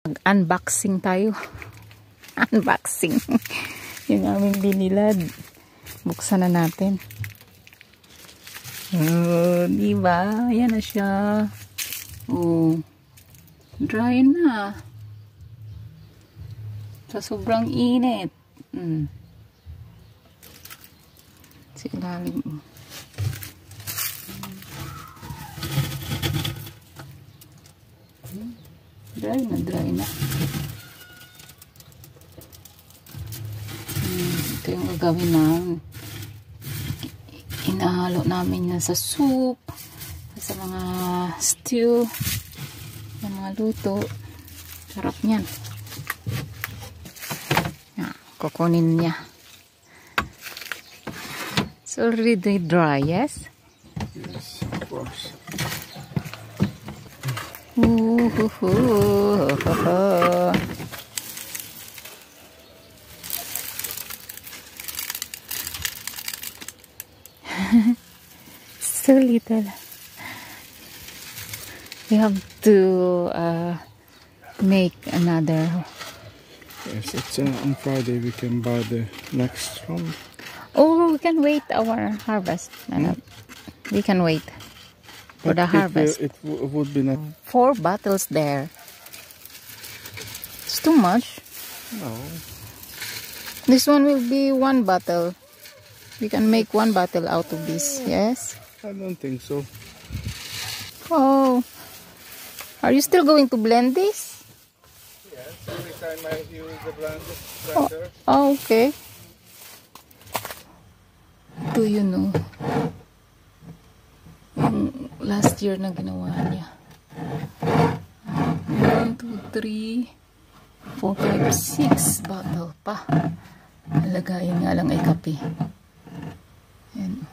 Unboxing tayo. Unboxing. Yung aming binilad. Buksan na natin. Oh, diba? Ayan na siya. Oh. Dry na. Sa sobrang init. Sa ilalim. Dry na. Ito yung gagawin namin. Inahalo namin yan sa soup, sa mga stew, sa mga luto. Sarap niyan. Kukunin niya. It's already dry, yes? Yes, of course. So little. We have to make another. Yes, it's on Friday. We can buy the next one. Oh, we can wait our harvest. We can wait for the harvest. It would be not 4 bottles there. It's too much. no. This one will be 1 bottle. We can make 1 bottle out of this. Yes. I don't think so. Oh, are you still going to blend this? Yes, every time I use the blender. Oh, okay. Do you know? Yung last year na ginawa niya. 1, 2, 3, 4, 5, 6 bottle pa. Nalagayin nga lang ay kape. Yan.